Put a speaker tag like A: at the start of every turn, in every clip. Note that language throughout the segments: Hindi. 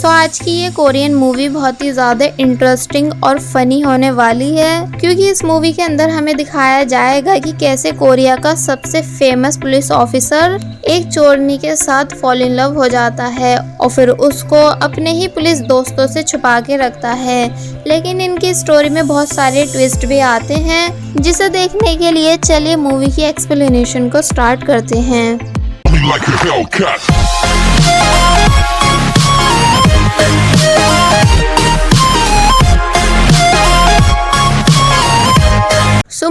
A: सो आज की ये कोरियन मूवी बहुत ही ज़्यादा इंटरेस्टिंग और फनी होने वाली है, क्योंकि इस मूवी के अंदर हमें दिखाया जाएगा कि कैसे कोरिया का सबसे फेमस पुलिस ऑफिसर एक चोरनी के साथ फॉल इन लव हो जाता है और फिर उसको अपने ही पुलिस दोस्तों से छुपा के रखता है। लेकिन इनकी स्टोरी में बहुत सारे ट्विस्ट भी आते हैं, जिसे देखने के लिए चलिए मूवी की एक्सप्लेनेशन को स्टार्ट करते हैं।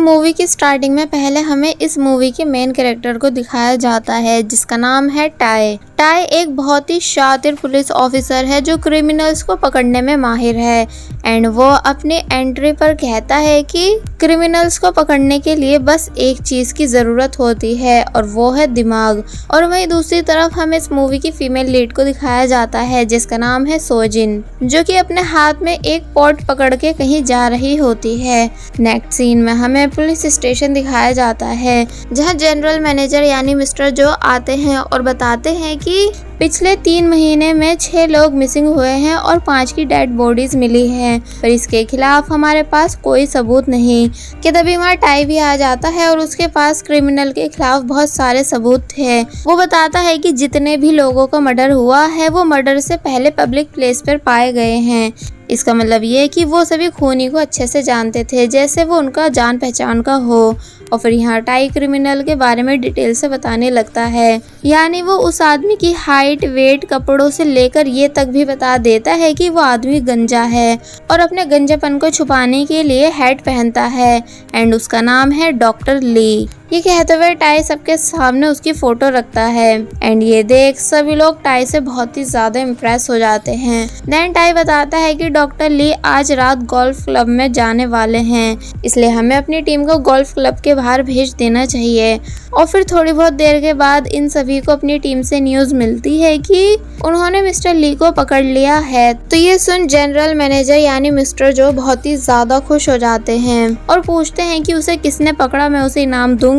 A: मूवी की स्टार्टिंग में पहले हमें इस मूवी के मेन कैरेक्टर को दिखाया जाता है, जिसका नाम है टाई। टाई एक बहुत ही शातिर पुलिस ऑफिसर है जो क्रिमिनल्स को पकड़ने में माहिर है एंड वो अपनी एंट्री पर कहता है कि क्रिमिनल्स को पकड़ने के लिए बस एक चीज की जरूरत होती है और वो है दिमाग। और वहीं दूसरी तरफ हमें इस मूवी की फीमेल लीड को दिखाया जाता है, जिसका नाम है सोजिन, जो कि अपने हाथ में एक पॉट पकड़ के कहीं जा रही होती है। नेक्स्ट सीन में हमें पुलिस स्टेशन दिखाया जाता है, जहां जनरल मैनेजर यानी मिस्टर जो आते हैं और बताते हैं कि पिछले 3 महीने में 6 लोग मिसिंग हुए हैं और 5 की डेड बॉडीज मिली हैं, पर इसके खिलाफ हमारे पास कोई सबूत नहीं। कि तभी वहाँ टाई भी आ जाता है और उसके पास क्रिमिनल के खिलाफ बहुत सारे सबूत थे। वो बताता है कि जितने भी लोगों का मर्डर हुआ है वो मर्डर से पहले पब्लिक प्लेस पर पाए गए हैं। इसका मतलब ये है कि वो सभी खूनी को अच्छे से जानते थे, जैसे वो उनका जान पहचान का हो। और फिर यहाँ टाई क्रिमिनल के बारे में डिटेल से बताने लगता है, यानी वो उस आदमी की हाइट, वेट, कपड़ों से लेकर ये तक भी बता देता है कि वो आदमी गंजा है और अपने गंजापन को छुपाने के लिए हैट पहनता है एंड उसका नाम है डॉक्टर ली। ये कहते हुए टाई सबके सामने उसकी फोटो रखता है एंड ये देख सभी लोग टाई से बहुत ही ज्यादा इम्प्रेस हो जाते हैं। देन टाई बताता है कि डॉक्टर ली आज रात गोल्फ क्लब में जाने वाले हैं, इसलिए हमें अपनी टीम को गोल्फ क्लब के बाहर भेज देना चाहिए। और फिर थोड़ी बहुत देर के बाद इन सभी को अपनी टीम से न्यूज मिलती है कि उन्होंने मिस्टर ली को पकड़ लिया है। तो ये सुन जनरल मैनेजर यानी मिस्टर जो बहुत ही ज्यादा खुश हो जाते हैं और पूछते हैं कि उसे किसने पकड़ा, मैं उसे इनाम दूंगा।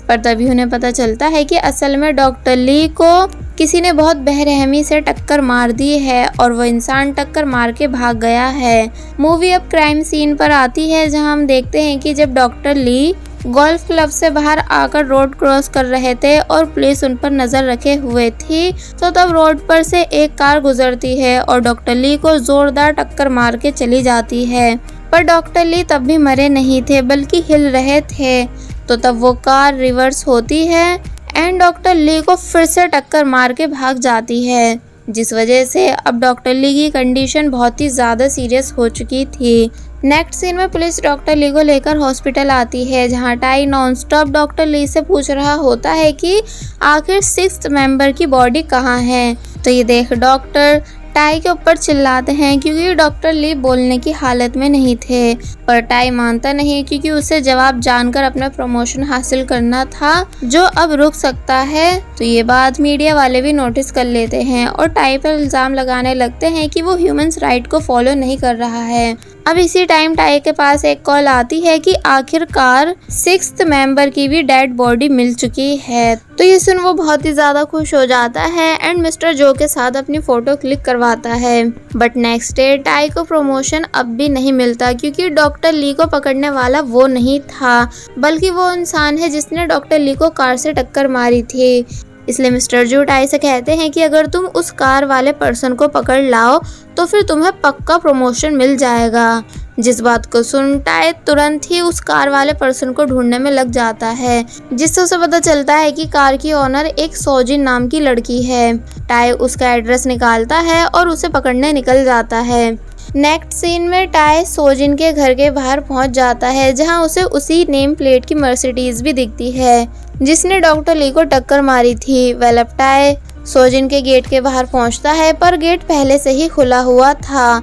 A: पर तभी उन्हें पता चलता है कि असल में डॉक्टर ली को किसी ने बहुत बेरहमी से टक्कर मार दी है और वो इंसान टक्कर मार के भाग गया है। मूवी अब क्राइम सीन पर आती है, जहां हम देखते हैं कि जब डॉक्टर ली गोल्फ क्लब से बाहर आकर रोड क्रॉस कर रहे थे और पुलिस उन पर नजर रखे हुए थी, तो तब रोड पर से एक कार गुजरती है और डॉक्टर ली को जोरदार टक्कर मार के चली जाती है। पर डॉक्टर ली तब भी मरे नहीं थे, बल्कि हिल रहे थे। तो तब वो कार रिवर्स होती है एंड डॉक्टर ली को फिर से टक्कर मार के भाग जाती है, जिस वजह से अब डॉक्टर ली की कंडीशन बहुत ही ज़्यादा सीरियस हो चुकी थी। नेक्स्ट सीन में पुलिस डॉक्टर ली को लेकर हॉस्पिटल आती है, जहां टाई नॉनस्टॉप डॉक्टर ली से पूछ रहा होता है कि आखिर 6th मेंबर की बॉडी कहाँ है। तो ये देख डॉक्टर टाई के ऊपर चिल्लाते हैं, क्योंकि डॉक्टर ली बोलने की हालत में नहीं थे। पर टाई मानता नहीं, क्योंकि उसे जवाब जानकर अपना प्रमोशन हासिल करना था, जो अब रुक सकता है। तो ये बात मीडिया वाले भी नोटिस कर लेते हैं और टाई पर इल्जाम लगाने लगते हैं कि वो ह्यूमंस राइट को फॉलो नहीं कर रहा है। अब इसी टाइम टाई के पास एक कॉल आती है कि आखिरकार 6th मेंबर की भी डेड बॉडी मिल चुकी है। तो ये सुन वो बहुत ही ज्यादा खुश हो जाता है एंड मिस्टर जो के साथ अपनी फोटो क्लिक करवाता है। बट नेक्स्ट डे टाई को प्रमोशन अब भी नहीं मिलता, क्योंकि डॉक्टर ली को पकड़ने वाला वो नहीं था, बल्कि वो इंसान है जिसने डॉक्टर ली को कार से टक्कर मारी थी। इसलिए मिस्टर जो टाई से कहते हैं कि अगर तुम उस कार वाले पर्सन को पकड़ लाओ तो फिर तुम्हें पक्का प्रमोशन मिल जाएगा। जिस बात को सुन टाई तुरंत ही उस कार वाले पर्सन को ढूंढने में लग जाता है, जिससे उसे पता चलता है कि कार की ओनर एक सोजिन नाम की लड़की है। टाई उसका एड्रेस निकालता है और उसे पकड़ने निकल जाता है। नेक्स्ट सीन में टाई सोजिन के घर के बाहर पहुंच जाता है, जहां उसे उसी नेम प्लेट की मर्सिडीज भी दिखती है जिसने डॉक्टर ली को टक्कर मारी थी। वेल अब टाई सोजिन के गेट के बाहर पहुंचता है, पर गेट पहले से ही खुला हुआ था।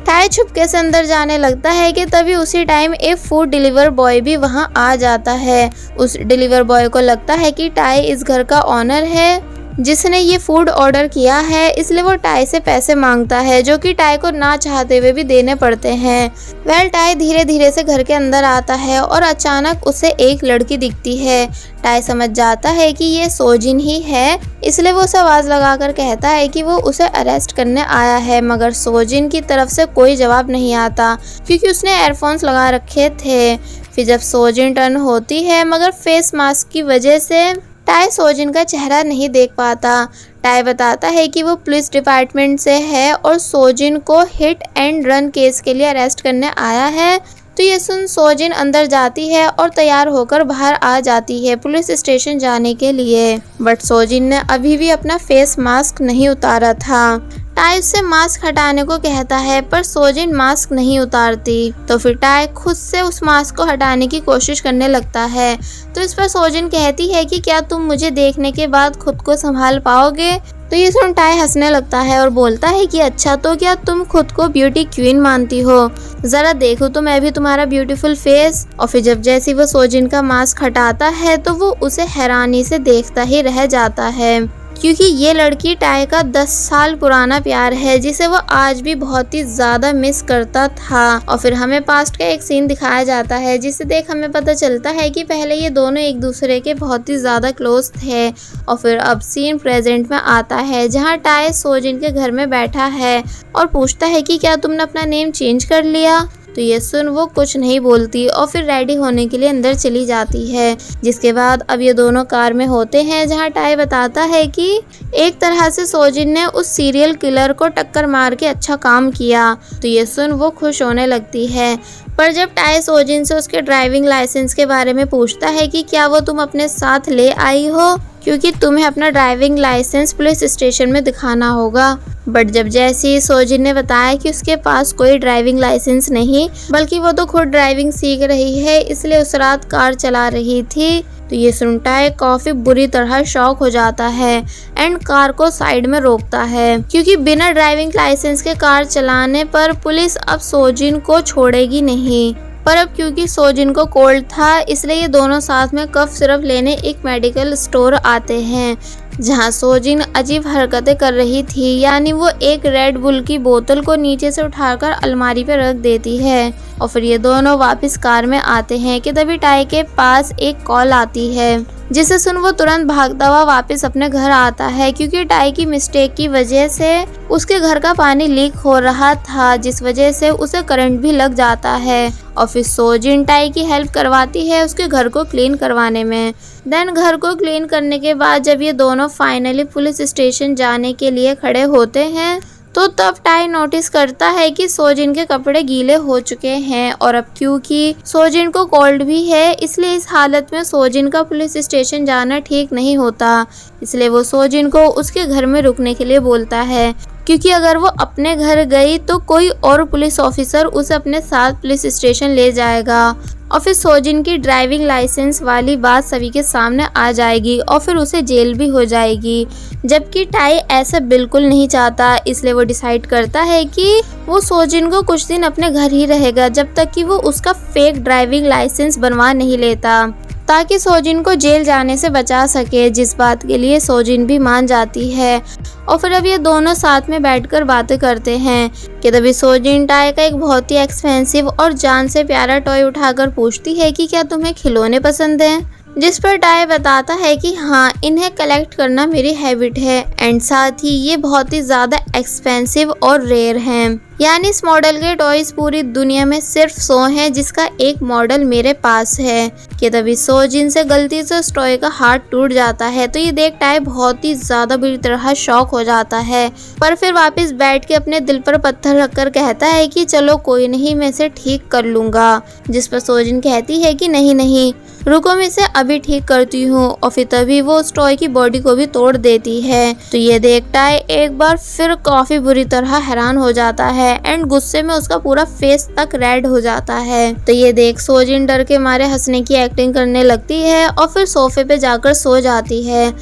A: टाई छुपके से अंदर जाने लगता है कि तभी उसी टाइम एक फूड डिलीवर बॉय भी वहां आ जाता है। उस डिलीवर बॉय को लगता है कि टाई इस घर का ऑनर है जिसने ये फूड ऑर्डर किया है, इसलिए वो टाई से पैसे मांगता है जो कि टाई को ना चाहते हुए भी देने पड़ते हैं। टाई धीरे धीरे से घर के अंदर आता है और अचानक उसे एक लड़की दिखती है। टाई समझ जाता है कि ये सोजिन ही है, इसलिए वो उसे आवाज लगाकर कहता है कि वो उसे अरेस्ट करने आया है, मगर सोजिन की तरफ से कोई जवाब नहीं आता क्योंकि उसने एयरफोन्स लगा रखे थे। फिर जब सोजिन टर्न होती है, मगर फेस मास्क की वजह से टाई सोजिन का चेहरा नहीं देख पाता। टाई बताता है कि वो पुलिस डिपार्टमेंट से है और सोजिन को हिट एंड रन केस के लिए अरेस्ट करने आया है। तो ये सुन सोजिन अंदर जाती है और तैयार होकर बाहर आ जाती है पुलिस स्टेशन जाने के लिए। बट सोजिन ने अभी भी अपना फेस मास्क नहीं उतारा था। टाई उससे मास्क हटाने को कहता है पर सोजिन मास्क नहीं उतारती। तो फिर टाई खुद से उस मास्क को हटाने की कोशिश करने लगता है। तो इस पर सोजिन कहती है कि क्या तुम मुझे देखने के बाद खुद को संभाल पाओगे। तो ये सुन टाई हंसने लगता है और बोलता है कि अच्छा, तो क्या तुम खुद को ब्यूटी क्वीन मानती हो? जरा देखो तो मैं भी तुम्हारा ब्यूटीफुल फेस। और फिर जब जैसे वो सोजिन का मास्क हटाता है तो वो उसे हैरानी से देखता ही रह जाता है क्योंकि ये लड़की टाई का 10 साल पुराना प्यार है जिसे वो आज भी बहुत ही ज्यादा मिस करता था। और फिर हमें पास्ट का एक सीन दिखाया जाता है जिसे देख हमें पता चलता है कि पहले ये दोनों एक दूसरे के बहुत ही ज्यादा क्लोज थे। और फिर अब सीन प्रेजेंट में आता है जहाँ टाई सोजिन के घर में बैठा है और पूछता है कि क्या तुमने अपना नेम चेंज कर लिया। तो ये सुन वो कुछ नहीं बोलती और फिर रेडी होने के लिए अंदर चली जाती है। जिसके बाद अब ये दोनों कार में होते हैं जहाँ टाई बताता है कि एक तरह से सोजिन ने उस सीरियल किलर को टक्कर मार के अच्छा काम किया। तो ये सुन वो खुश होने लगती है। पर जब टाई सोजिन से उसके ड्राइविंग लाइसेंस के बारे में पूछता है कि क्या वो तुम अपने साथ ले आई हो क्योंकि तुम्हें अपना ड्राइविंग लाइसेंस पुलिस स्टेशन में दिखाना होगा। बट जब जैसे सोजिन ने बताया कि उसके पास कोई ड्राइविंग लाइसेंस नहीं बल्कि वो तो खुद ड्राइविंग सीख रही है, इसलिए उस रात कार चला रही थी। तो ये सुन टाई काफी बुरी तरह शॉक हो जाता है एंड कार को साइड में रोकता है क्योंकि बिना ड्राइविंग लाइसेंस के कार चलाने पर पुलिस अब सोजिन को छोड़ेगी नहीं। पर अब क्योंकि सोजिन को कोल्ड था इसलिए ये दोनों साथ में कफ सिरप लेने एक मेडिकल स्टोर आते हैं जहां सोजिन अजीब हरकतें कर रही थी, यानी वो एक रेड बुल की बोतल को नीचे से उठाकर अलमारी पे रख देती है। और फिर ये दोनों वापस कार में आते हैं कि तभी टाई के पास एक कॉल आती है जिसे सुन वो तुरंत भागता हुआ वापस अपने घर आता है क्योंकि टाई की मिस्टेक की वजह से उसके घर का पानी लीक हो रहा था जिस वजह से उसे करंट भी लग जाता है। और फिर सोजिन टाई की हेल्प करवाती है उसके घर को क्लीन करवाने में। देन घर को क्लीन करने के बाद जब ये दोनों फाइनली पुलिस स्टेशन जाने के लिए खड़े होते हैं तो तब टाई नोटिस करता है कि सोजिन के कपड़े गीले हो चुके हैं। और अब क्योंकि सोजिन को कोल्ड भी है इसलिए इस हालत में सोजिन का पुलिस स्टेशन जाना ठीक नहीं होता, इसलिए वो सोजिन को उसके घर में रुकने के लिए बोलता है क्योंकि अगर वो अपने घर गई तो कोई और पुलिस ऑफिसर उसे अपने साथ पुलिस स्टेशन ले जाएगा और फिर सोजिन की ड्राइविंग लाइसेंस वाली बात सभी के सामने आ जाएगी और फिर उसे जेल भी हो जाएगी। जबकि टाई ऐसा बिल्कुल नहीं चाहता, इसलिए वो डिसाइड करता है कि वो सोजिन को कुछ दिन अपने घर ही रहेगा जब तक कि वो उसका फेक ड्राइविंग लाइसेंस बनवा नहीं लेता ताकि सोजिन को जेल जाने से बचा सके, जिस बात के लिए सोजिन भी मान जाती है। और फिर अब ये दोनों साथ में बैठकर बातें करते हैं कि तभी सोजिन टाई का एक बहुत ही एक्सपेंसिव और जान से प्यारा टॉय उठाकर पूछती है कि क्या तुम्हें खिलौने पसंद हैं, जिस पर टाई बताता है कि हाँ, इन्हें कलेक्ट करना मेरी हैबिट है एंड साथ ही ये बहुत ही ज़्यादा एक्सपेंसिव और रेयर हैं। यानी इस मॉडल के टॉयज पूरी दुनिया में सिर्फ 100 हैं जिसका एक मॉडल मेरे पास है। कि तभी सोजिन से गलती से उस टॉय का हाथ टूट जाता है तो ये देख टाई बहुत ही ज़्यादा बुरी तरह शॉक हो जाता है, पर फिर वापस बैठ के अपने दिल पर पत्थर रखकर कहता है कि चलो कोई नहीं, मैं इसे ठीक कर लूँगा। जिस पर सोजिन कहती है कि नहीं नहीं रुको, मैं इसे अभी ठीक करती हूँ। और फिर तभी वो उस टॉय की बॉडी को भी तोड़ देती है। तो ये देख टाई एक बार फिर काफी बुरी तरह हैरान हो जाता है एंड गुस्से में उसका पूरा फेस तक रेड हो जाता है। तो ये देख सोजिन डर के मारे हंसने की एक्टिंग करने लगती है और फिर सोफे पे जाकर सो जाती है।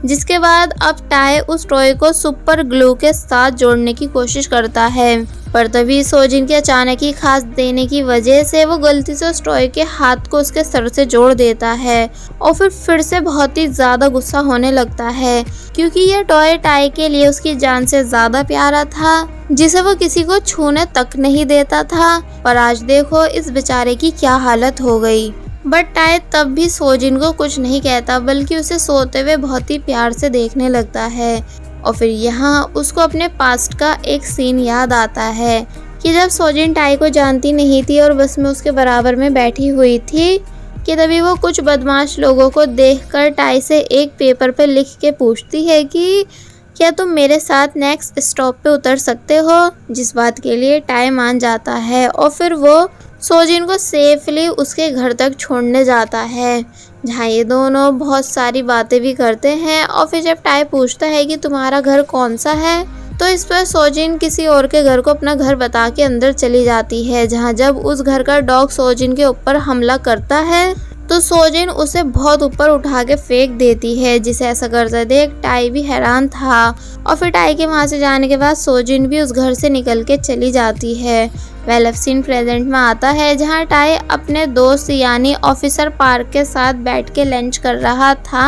A: जिसके बाद अब टाई उस टॉय को सुपर ग्लू के साथ जोड़ने की कोशिश करता है, पर तभी सोजिन के अचानक ही खास देने की वजह से वो गलती से उस टॉय के हाथ को उसके सर से जोड़ देता है और फिर से बहुत ही ज्यादा गुस्सा होने लगता है, क्योंकि ये टॉय टाई के लिए उसकी जान से ज्यादा प्यारा था, जिसे वो किसी को छूने तक नहीं देता था। पर आज देखो इस बेचारे की क्या हालत हो गई। बट टाई तब भी सोजिन को कुछ नहीं कहता, बल्कि उसे सोते हुए बहुत ही प्यार से देखने लगता है। और फिर यहाँ उसको अपने पास्ट का एक सीन याद आता है कि जब सोजिन टाई को जानती नहीं थी और बस में उसके बराबर में बैठी हुई थी, कि तभी वो कुछ बदमाश लोगों को देखकर टाई से एक पेपर पे लिख के पूछती है कि क्या तुम मेरे साथ नेक्स्ट स्टॉप पे उतर सकते हो, जिस बात के लिए टाई मान जाता है और फिर वो सोजिन को सेफली उसके घर तक छोड़ने जाता है, जहाँ ये दोनों बहुत सारी बातें भी करते हैं। और फिर जब टाई पूछता है कि तुम्हारा घर कौन सा है, तो इस पर सोजिन किसी और के घर को अपना घर बता के अंदर चली जाती है, जहाँ जब उस घर का डॉग सोजिन के ऊपर हमला करता है तो सोजिन उसे बहुत ऊपर उठा के फेंक देती है, जिसे ऐसा करते देख टाई भी हैरान था। और फिर टाई के वहाँ से जाने के बाद सोजिन भी उस घर से निकल के चली जाती है। वेल अब सीन प्रेजेंट में आता है, जहाँ टाई अपने दोस्त यानी ऑफिसर पार्क के साथ बैठ के लंच कर रहा था।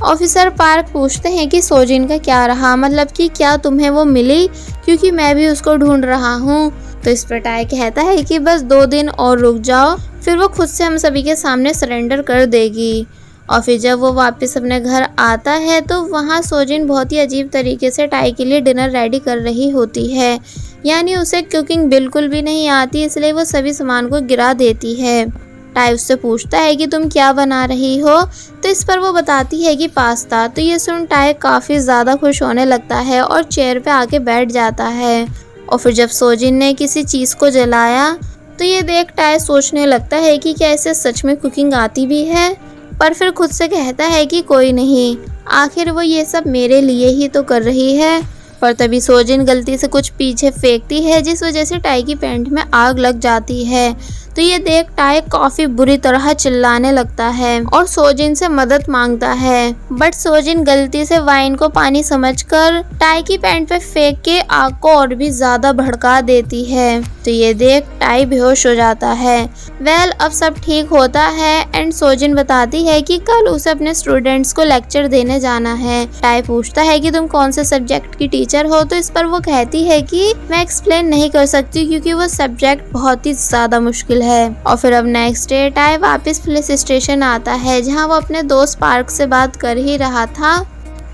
A: ऑफिसर पार्क पूछते हैं कि सोजिन का क्या रहा, मतलब कि क्या तुम्हें वो मिली, क्योंकि मैं भी उसको ढूंढ रहा हूँ। तो इस पर टाई कहता है कि बस 2 दिन और रुक जाओ, फिर वो खुद से हम सभी के सामने सरेंडर कर देगी। और फिर जब वो वापस अपने घर आता है तो वहाँ सोजिन बहुत ही अजीब तरीके से टाई के लिए डिनर रेडी कर रही होती है, यानी उसे कुकिंग बिल्कुल भी नहीं आती, इसलिए वो सभी सामान को गिरा देती है। टाई उससे पूछता है कि तुम क्या बना रही हो, तो इस पर वो बताती है कि पास्ता। तो ये सुन टाई काफ़ी ज़्यादा खुश होने लगता है और चेयर पे आके बैठ जाता है। और फिर जब सोजिन ने किसी चीज़ को जलाया तो ये देख टाई सोचने लगता है कि क्या इसे सच में कुकिंग आती भी है, पर फिर खुद से कहता है कि कोई नहीं, आखिर वो ये सब मेरे लिए ही तो कर रही है। पर तभी सोजिन गलती से कुछ पीछे फेंकती है, जिस वजह से टाई की पैंट में आग लग जाती है। तो ये देख टाई काफी बुरी तरह चिल्लाने लगता है और सोजिन से मदद मांगता है, बट सोजिन गलती से वाइन को पानी समझकर टाई की पैंट पे फेंक के आग को और भी ज्यादा भड़का देती है। तो ये देख टाई बेहोश हो जाता है। वेल अब सब ठीक होता है एंड सोजिन बताती है कि कल उसे अपने स्टूडेंट्स को लेक्चर देने जाना है। टाई पूछता है कि तुम कौन से सब्जेक्ट की टीचर हो, तो इस पर वो कहती है कि मैं एक्सप्लेन नहीं कर सकती क्योंकि वो सब्जेक्ट बहुत ही ज्यादा मुश्किल है। और फिर अब नेक्स्ट डे टाई वापस पुलिस स्टेशन आता है, जहाँ वो अपने दोस्त पार्क से बात कर ही रहा था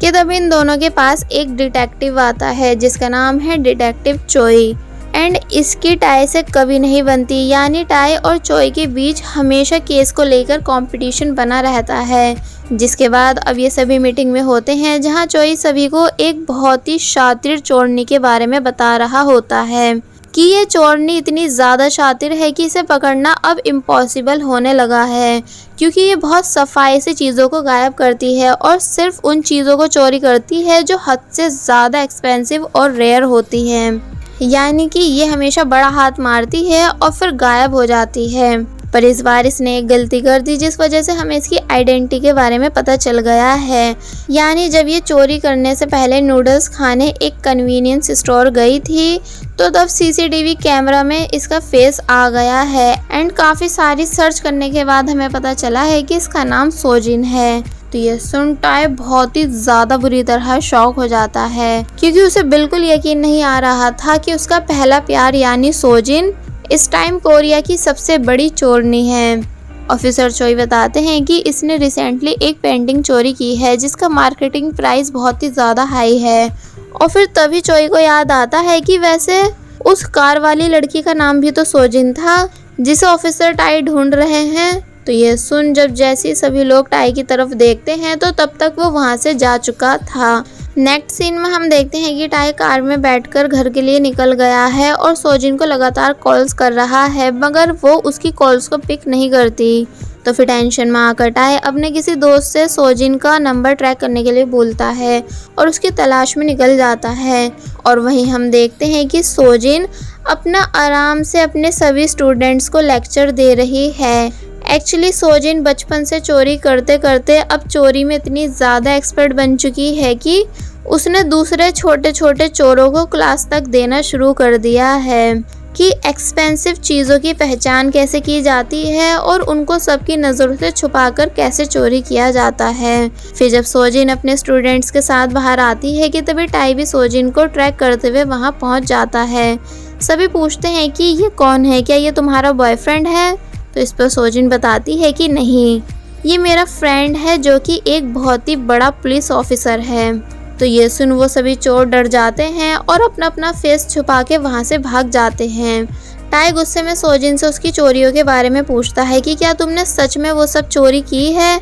A: कि तब इन दोनों के पास एक डिटेक्टिव आता है जिसका नाम है डिटेक्टिव चोई। एंड इसकी टाई से कभी नहीं बनती, यानी टाई और चोई के बीच हमेशा केस को लेकर कंपटीशन बना रहता है। जिसके बाद अब ये सभी मीटिंग में होते हैं, जहाँ चोई सभी को एक बहुत ही शातिर चोरनी के बारे में बता रहा होता है कि ये चोरनी इतनी ज़्यादा शातिर है कि इसे पकड़ना अब इम्पॉसिबल होने लगा है, क्योंकि ये बहुत सफाई से चीज़ों को गायब करती है और सिर्फ उन चीज़ों को चोरी करती है जो हद से ज़्यादा एक्सपेंसिव और रेयर होती हैं। यानी कि ये हमेशा बड़ा हाथ मारती है और फिर गायब हो जाती है। पर इस बार इसने एक गलती कर दी, जिस वजह से हमें इसकी आइडेंटिटी के बारे में पता चल गया है। यानी जब ये चोरी करने से पहले नूडल्स खाने एक कन्वीनियंस स्टोर गई थी, तो तब सीसीटीवी कैमरा में इसका फेस आ गया है। एंड काफ़ी सारी सर्च करने के बाद हमें पता चला है कि इसका नाम सोजिन है। तो ये सुन टाई बहुत ही ज़्यादा बुरी तरह शॉक हो जाता है, क्योंकि उसे बिल्कुल यकीन नहीं आ रहा था कि उसका पहला प्यार यानी सोजिन इस टाइम कोरिया की सबसे बड़ी चोरनी है। ऑफिसर चोई बताते हैं कि इसने रिसेंटली एक पेंटिंग चोरी की है जिसका मार्केटिंग प्राइस बहुत ही ज़्यादा हाई है। और फिर तभी चोई को याद आता है कि वैसे उस कार वाली लड़की का नाम भी तो सोजिन था जिसे ऑफिसर टाई ढूंढ रहे हैं। तो ये सुन जब जैसे सभी लोग टाई की तरफ देखते हैं तो तब तक वो वहाँ से जा चुका था। नेक्स्ट सीन में हम देखते हैं कि टाई कार में बैठकर घर के लिए निकल गया है और सोजिन को लगातार कॉल्स कर रहा है, मगर वो उसकी कॉल्स को पिक नहीं करती। तो फिर टेंशन में आकर टाई अपने किसी दोस्त से सोजिन का नंबर ट्रैक करने के लिए बोलता है और उसकी तलाश में निकल जाता है। और वहीं हम देखते हैं कि सोजिन अपना आराम से अपने सभी स्टूडेंट्स को लेक्चर दे रही है। एक्चुअली सोजिन बचपन से चोरी करते करते अब चोरी में इतनी ज़्यादा एक्सपर्ट बन चुकी है कि उसने दूसरे छोटे छोटे चोरों को क्लास तक देना शुरू कर दिया है कि एक्सपेंसिव चीज़ों की पहचान कैसे की जाती है और उनको सबकी नज़रों से छुपाकर कैसे चोरी किया जाता है। फिर जब सोजिन अपने स्टूडेंट्स के साथ बाहर आती है कि तभी टाई भी सोजिन को ट्रैक करते हुए वहां पहुंच जाता है। सभी पूछते हैं कि ये कौन है, क्या ये तुम्हारा बॉयफ्रेंड है? तो इस पर सोजिन बताती है कि नहीं, ये मेरा फ्रेंड है जो कि एक बहुत ही बड़ा पुलिस ऑफिसर है। तो ये सुन वो सभी चोर डर जाते हैं और अपना अपना फेस छुपा के वहाँ से भाग जाते हैं। टाई गुस्से में सोजिन से उसकी चोरियों के बारे में पूछता है कि क्या तुमने सच में वो सब चोरी की है?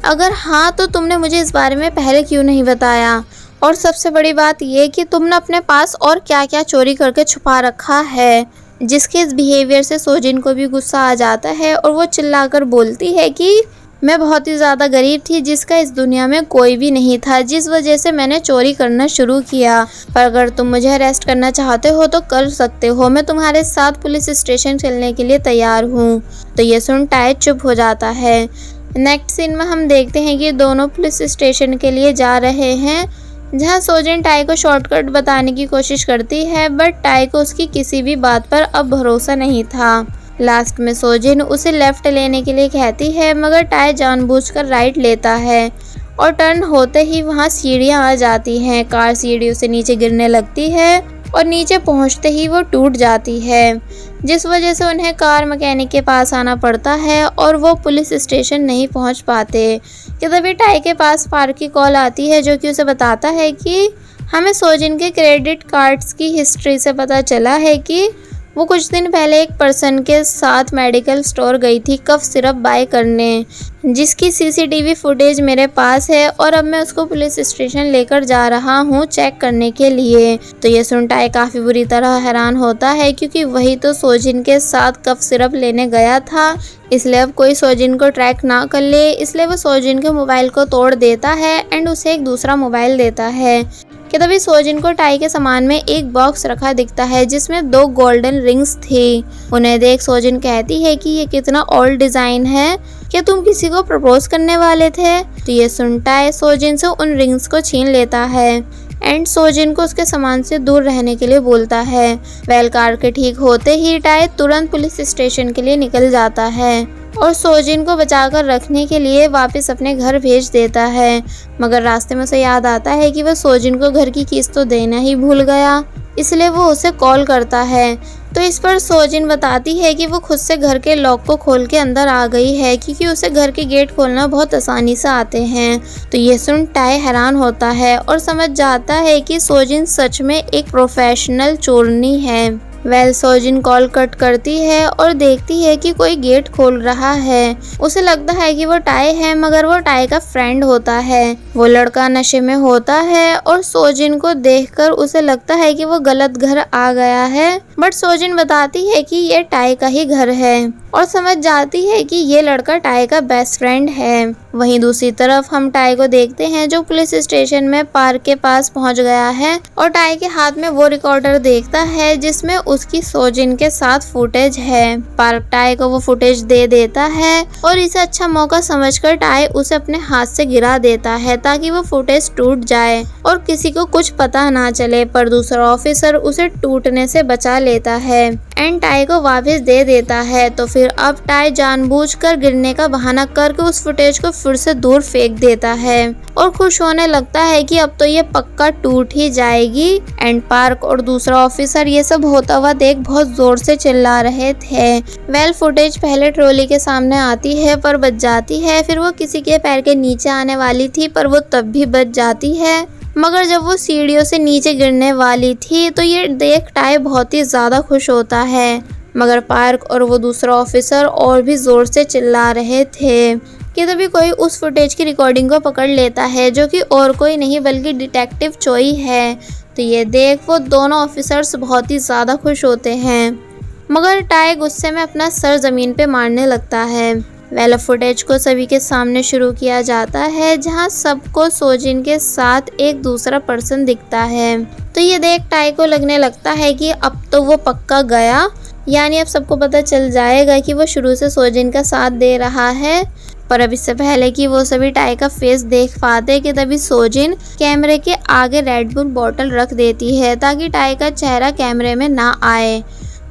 A: अगर हाँ तो तुमने मुझे इस बारे में पहले क्यों नहीं बताया? और सबसे बड़ी बात ये कि तुमने अपने पास और क्या क्या चोरी करके छुपा रखा है। जिसके इस बिहेवियर से सोजिन को भी गुस्सा आ जाता है और वो चिल्लाकर बोलती है कि मैं बहुत ही ज़्यादा गरीब थी जिसका इस दुनिया में कोई भी नहीं था, जिस वजह से मैंने चोरी करना शुरू किया। पर अगर तुम मुझे अरेस्ट करना चाहते हो तो कर सकते हो, मैं तुम्हारे साथ पुलिस स्टेशन चलने के लिए तैयार हूँ। तो ये सुन टाई चुप हो जाता है। नेक्स्ट सीन में हम देखते हैं कि दोनों पुलिस स्टेशन के लिए जा रहे हैं, जहाँ सोजिन टाई को शॉर्टकट बताने की कोशिश करती है, बट टाई को उसकी किसी भी बात पर अब भरोसा नहीं था। लास्ट में सोजिन उसे लेफ्ट लेने के लिए कहती है, मगर टाई जानबूझकर राइट लेता है और टर्न होते ही वहाँ सीढ़ियाँ आ जाती हैं। कार सीढ़ियों से नीचे गिरने लगती है और नीचे पहुँचते ही वो टूट जाती है, जिस वजह से उन्हें कार मैकेनिक के पास आना पड़ता है और वो पुलिस स्टेशन नहीं पहुँच पाते। कि तभी टाई के पास पार्क की कॉल आती है जो कि उसे बताता है कि हमें सोजिन के क्रेडिट कार्ड्स की हिस्ट्री से पता चला है कि वो कुछ दिन पहले एक पर्सन के साथ मेडिकल स्टोर गई थी कफ सिरप बाय करने, जिसकी सीसीटीवी फुटेज मेरे पास है और अब मैं उसको पुलिस स्टेशन लेकर जा रहा हूँ चेक करने के लिए। तो ये सुन टाई काफ़ी बुरी तरह हैरान होता है क्योंकि वही तो सोजिन के साथ कफ सिरप लेने गया था, इसलिए अब कोई सोजिन को ट्रैक ना कर ले, इसलिए वो सोजिन के मोबाइल को तोड़ देता है एंड उसे एक दूसरा मोबाइल देता है। कि तभी सोजिन को टाई के सामान में एक बॉक्स रखा दिखता है जिसमें 2 गोल्डन रिंग्स थी। उन्हें देख सोजिन कहती है कि ये कितना ओल्ड डिज़ाइन है, क्या तुम किसी को प्रपोज करने वाले थे? तो ये सुन टाई सोजिन से उन रिंग्स को छीन लेता है एंड सोजिन को उसके सामान से दूर रहने के लिए बोलता है। वेल कार के ठीक होते ही टाई तुरंत पुलिस स्टेशन के लिए निकल जाता है और सोजिन को बचाकर रखने के लिए वापस अपने घर भेज देता है। मगर रास्ते में उसे याद आता है कि वह सोजिन को घर की किस्त तो देना ही भूल गया, इसलिए वो उसे कॉल करता है। तो इस पर सोजिन बताती है कि वो खुद से घर के लॉक को खोल के अंदर आ गई है क्योंकि उसे घर के गेट खोलना बहुत आसानी से आते हैं। तो ये सुन टाई हैरान होता है और समझ जाता है कि सोजिन सच में एक प्रोफेशनल चोरनी है। वेल सोजिन कॉल कट करती है और देखती है कि कोई गेट खोल रहा है। उसे लगता है कि वो टाई है, मगर वो टाई का फ्रेंड होता है। वो लड़का नशे में होता है और सोजिन को देखकर उसे लगता है कि वो गलत घर आ गया है, बट सोजिन बताती है कि ये टाई का ही घर है और समझ जाती है कि ये लड़का टाई का बेस्ट फ्रेंड है। वहीं दूसरी तरफ हम टाई को देखते हैं जो पुलिस स्टेशन में पार्क के पास पहुंच गया है और टाई के हाथ में वो रिकॉर्डर देखता है जिसमें उसकी सोजिन के साथ फुटेज है। पार्क टाई को वो फुटेज दे देता है और इसे अच्छा मौका समझकर टाई उसे अपने हाथ से गिरा देता है ताकि वो फुटेज टूट जाए और किसी को कुछ पता ना चले, पर दूसरा ऑफिसर उसे टूटने से बचा लेता है एंड टाई को वापस दे देता है। तो फिर अब टाई जानबूझकर गिरने का बहाना करके उस फुटेज को फिर से दूर फेंक देता है और खुश होने लगता है कि अब तो ये पक्का टूट ही जाएगी। एंड पार्क और दूसरा ऑफिसर ये सब होता हुआ देख बहुत जोर से चिल्ला रहे थे। वेल फुटेज पहले ट्रॉली के सामने आती है पर बच जाती है, फिर वो किसी के पैर के नीचे आने वाली थी पर वो तब भी बच जाती है। मगर जब वो सीढ़ियों से नीचे गिरने वाली थी तो ये देख टाई बहुत ही ज़्यादा खुश होता है, मगर पार्क और वो दूसरा ऑफिसर और भी ज़ोर से चिल्ला रहे थे। कि तभी कोई उस फुटेज की रिकॉर्डिंग को पकड़ लेता है जो कि और कोई नहीं बल्कि डिटेक्टिव चोई है। तो ये देख वो दोनों ऑफिसर्स बहुत ही ज़्यादा खुश होते हैं, मगर टाई गुस्से में अपना सर ज़मीन पे मारने लगता है। वेल फुटेज को सभी के सामने शुरू किया जाता है जहां सबको सोजिन के साथ एक दूसरा पर्सन दिखता है। तो ये देख टाई को लगने लगता है कि अब तो वो पक्का गया, यानी अब सबको पता चल जाएगा कि वो शुरू से सोजिन का साथ दे रहा है। पर अब इससे पहले कि वो सभी टाई का फेस देख पाते कि तभी सोजिन कैमरे के आगे रेड बुल बॉटल रख देती है ताकि टाई का चेहरा कैमरे में ना आए।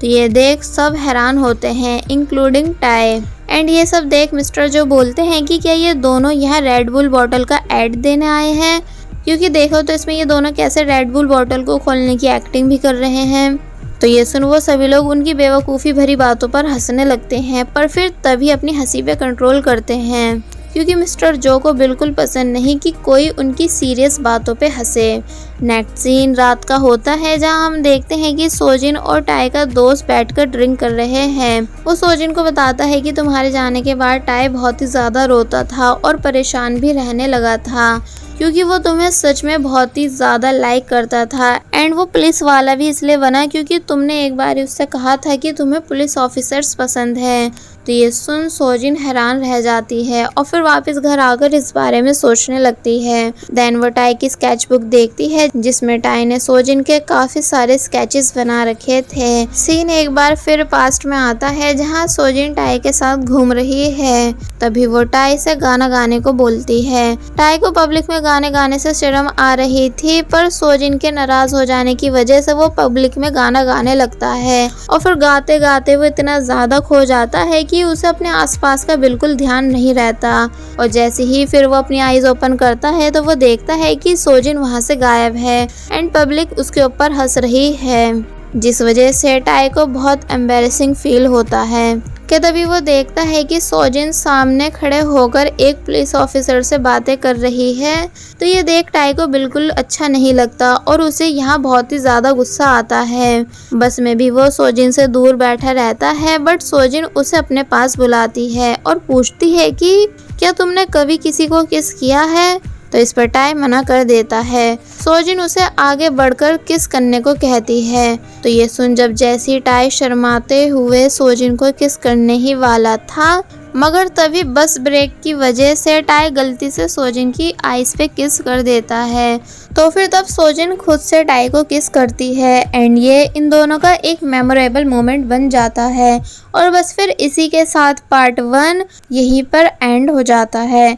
A: तो ये देख सब हैरान होते हैं इंक्लूडिंग टाई। एंड ये सब देख मिस्टर जो बोलते हैं कि क्या ये दोनों यहाँ रेड बुल बॉटल का ऐड देने आए हैं, क्योंकि देखो तो इसमें ये दोनों कैसे रेड बुल बॉटल को खोलने की एक्टिंग भी कर रहे हैं। तो ये सुन वो सभी लोग उनकी बेवकूफ़ी भरी बातों पर हंसने लगते हैं, पर फिर तभी अपनी हंसी पे कंट्रोल करते हैं क्योंकि मिस्टर जो को बिल्कुल पसंद नहीं कि कोई उनकी सीरियस बातों पे हंसे। नेक्स्ट सीन रात का होता है जहां हम देखते हैं कि सोजिन और टाई का दोस्त बैठकर ड्रिंक कर रहे हैं। वो सोजिन को बताता है कि तुम्हारे जाने के बाद टाई बहुत ही ज़्यादा रोता था और परेशान भी रहने लगा था क्योंकि वो तुम्हें सच में बहुत ही ज़्यादा लाइक करता था। एंड वो पुलिस वाला भी इसलिए बना क्योंकि तुमने एक बार उससे कहा था कि तुम्हें पुलिस ऑफिसर्स पसंद है। तो ये सुन सोजिन हैरान रह जाती है और फिर वापस घर आकर इस बारे में सोचने लगती है। देन वो टाई की स्केच बुक देखती है जिसमें टाई ने सोजिन के काफ़ी सारे स्केचेस बना रखे थे। सीन एक बार फिर पास्ट में आता है जहाँ सोजिन टाई के साथ घूम रही है। तभी वो टाई से गाना गाने को बोलती है। टाई को पब्लिक में गाने गाने से शर्म आ रही थी, पर सोजिन के नाराज हो जाने की वजह से वो पब्लिक में गाना गाने लगता है और फिर गाते गाते वो इतना ज़्यादा खो जाता है कि उसे अपने आसपास का बिल्कुल ध्यान नहीं रहता। और जैसे ही फिर वो अपनी आईज ओपन करता है तो वो देखता है कि सोजिन वहाँ से गायब है एंड पब्लिक उसके ऊपर हंस रही है, जिस वजह से टाई को बहुत एम्बैरेसिंग फील होता है। कि तभी वो देखता है कि सोजिन सामने खड़े होकर एक पुलिस ऑफिसर से बातें कर रही है। तो ये देख टाई को बिल्कुल अच्छा नहीं लगता और उसे यहाँ बहुत ही ज़्यादा गुस्सा आता है। बस में भी वो सोजिन से दूर बैठा रहता है, बट सोजिन उसे अपने पास बुलाती है और पूछती है कि क्या तुमने कभी किसी को किस किया है। तो इस पर टाई मना कर देता है। सोजिन उसे आगे बढ़कर किस करने को कहती है। तो ये सुन जब जैसी टाई शर्माते हुए सोजिन को किस करने ही वाला था, मगर तभी बस ब्रेक की वजह से टाई गलती से सोजिन की आईज पे किस कर देता है। तो फिर तब सोजिन खुद से टाई को किस करती है एंड ये इन दोनों का एक मेमोरेबल मोमेंट बन जाता है। और बस फिर इसी के साथ पार्ट 1 यहीं पर एंड हो जाता है।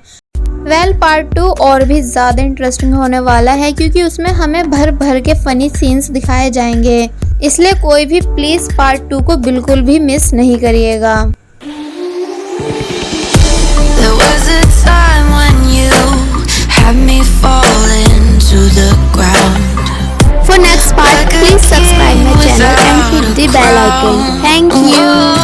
A: पार्ट 2 और भी ज़्यादा इंटरेस्टिंग होने वाला है क्योंकि उसमें हमें भर भर के फनी सीन्स दिखाए जाएंगे, इसलिए कोई भी प्लीज़ पार्ट 2 को बिल्कुल भी मिस नहीं करिएगा। For next part, please subscribe my channel and hit the bell icon. Thank you.